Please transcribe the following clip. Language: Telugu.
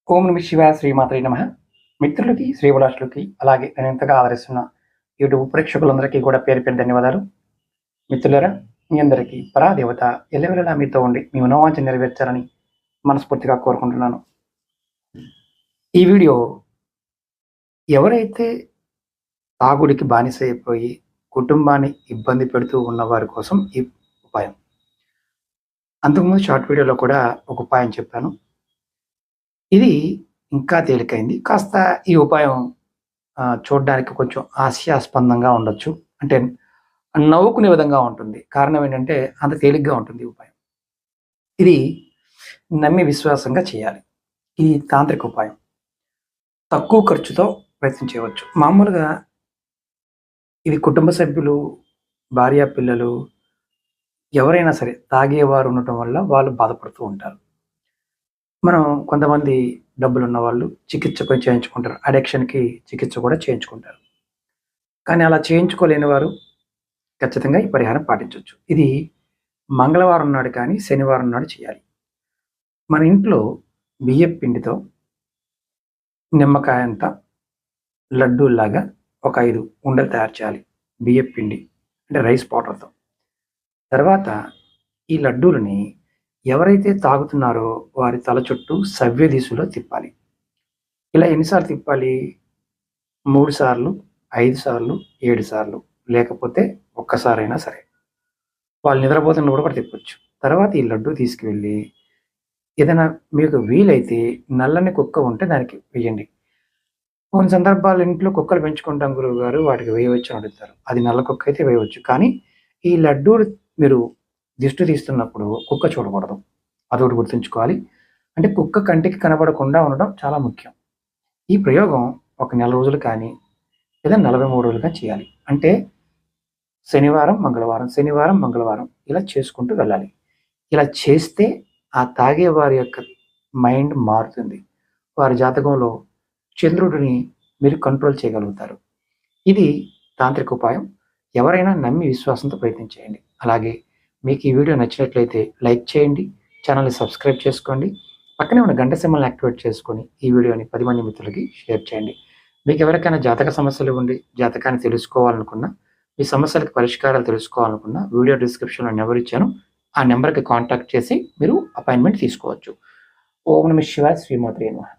ఓం నమ శివాయ శ్రీమాత్రే నమ. మిత్రులకి, శ్రీభిలాషులకి, అలాగే నేను ఎంతగా ఆదరిస్తున్న యూట్యూబ్ ప్రేక్షకులందరికీ కూడా పేరు పేరు ధన్యవాదాలు. మిత్రులరా, మీ అందరికీ పరాదేవత ఎల్లవెల్లలా మీతో ఉండి మీ మనోవాంఛ నెరవేర్చాలని మనస్ఫూర్తిగా కోరుకుంటున్నాను. ఈ వీడియో ఎవరైతే తాగుడికి బానిస అయిపోయి కుటుంబాన్ని ఇబ్బంది పెడుతూ ఉన్న వారి కోసం ఈ ఉపాయం. అంతకుముందు షార్ట్ వీడియోలో కూడా ఒక ఉపాయం చెప్పాను. ఇది ఇంకా తేలికైంది. కాస్త ఈ ఉపాయం చూడడానికి కొంచెం హాస్యాస్పందంగా ఉండొచ్చు. అంటే నవ్వుకునే విధంగా ఉంటుంది. కారణం ఏంటంటే అంత తేలిగ్గా ఉంటుంది ఈ ఉపాయం. ఇది నమ్మి విశ్వాసంగా చేయాలి. ఇది తాంత్రిక ఉపాయం. తక్కువ ఖర్చుతో ప్రయత్నం చేయవచ్చు. మామూలుగా ఇది కుటుంబ సభ్యులు, భార్య, పిల్లలు ఎవరైనా సరే తాగేవారు ఉండటం వల్ల వాళ్ళు బాధపడుతూ ఉంటారు. మనం కొంతమంది డబ్బులున్న వాళ్ళు చికిత్స కూడా చేయించుకుంటారు. అడిక్షన్‌కి చికిత్స కూడా చేయించుకుంటారు. కానీ అలా చేయించుకోలేని వారు ఖచ్చితంగా ఈ పరిహారం పాటించొచ్చు. ఇది మంగళవారం నాడు కానీ, శనివారం నాడు చేయాలి. మన ఇంట్లో బియ్యపు పిండితో నిమ్మకాయంత లడ్డూల్లాగా ఒక 5 ఉండలు తయారు చేయాలి. బియ్యపు పిండి అంటే రైస్ పౌడర్‌తో. తర్వాత ఈ లడ్డూలని ఎవరైతే తాగుతున్నారో వారి తల చుట్టూ సవ్య దిశలో తిప్పాలి. ఇలా ఎన్నిసార్లు తిప్పాలి? 3 సార్లు, 5 సార్లు, 7 సార్లు, లేకపోతే ఒక్కసారైనా సరే. వాళ్ళు నిద్రపోతున్నప్పుడు కూడా తిప్పొచ్చు. తర్వాత ఈ లడ్డూ తీసుకువెళ్ళి ఏదైనా మీకు వీలైతే నల్లని కుక్క ఉంటే దానికి వేయండి. కొన్ని సందర్భాల్లో ఇంట్లో కుక్కలు పెంచుకుంటాం గురువుగారు, వాటికి వేయవచ్చు అని అడుగుతారు. అది నల్ల కుక్క అయితే వేయవచ్చు. కానీ ఈ లడ్డూలు మీరు దిష్టి తీస్తున్నప్పుడు కుక్క చూడకూడదు. అదొకటి గుర్తుంచుకోవాలి. అంటే కుక్క కంటికి కనబడకుండా ఉండడం చాలా ముఖ్యం. ఈ ప్రయోగం ఒక నెల రోజులు కానీ లేదా 43 రోజులు కానీ చేయాలి. అంటే శనివారం, మంగళవారం, శనివారం, మంగళవారం ఇలా చేసుకుంటూ వెళ్ళాలి. ఇలా చేస్తే ఆ తాగే వారి యొక్క మైండ్ మారుతుంది. వారి జాతకంలో చంద్రుడిని మీరు కంట్రోల్ చేయగలుగుతారు. ఇది తాంత్రిక ఉపాయం. ఎవరైనా నమ్మి విశ్వాసంతో ప్రయత్నం చేయండి. అలాగే మీకు ఈ వీడియో నచ్చినట్లయితే లైక్ చేయండి, ఛానల్ని సబ్స్క్రైబ్ చేసుకోండి, పక్కనే ఉన్న గంట సింబల్ని యాక్టివేట్ చేసుకొని ఈ వీడియోని 10 మంది మిత్రులకి షేర్ చేయండి. మీకు ఎవరికైనా జాతక సమస్యలు ఉండి జాతకాన్ని తెలుసుకోవాలనుకున్నా, మీ సమస్యలకు పరిష్కారాలు తెలుసుకోవాలనుకున్నా వీడియో డిస్క్రిప్షన్లో నెంబర్ ఇచ్చాను. ఆ నెంబర్కి కాంటాక్ట్ చేసి మీరు అపాయింట్మెంట్ తీసుకోవచ్చు. ఓం నమః శివాయ శ్రీమాత్రే నమః.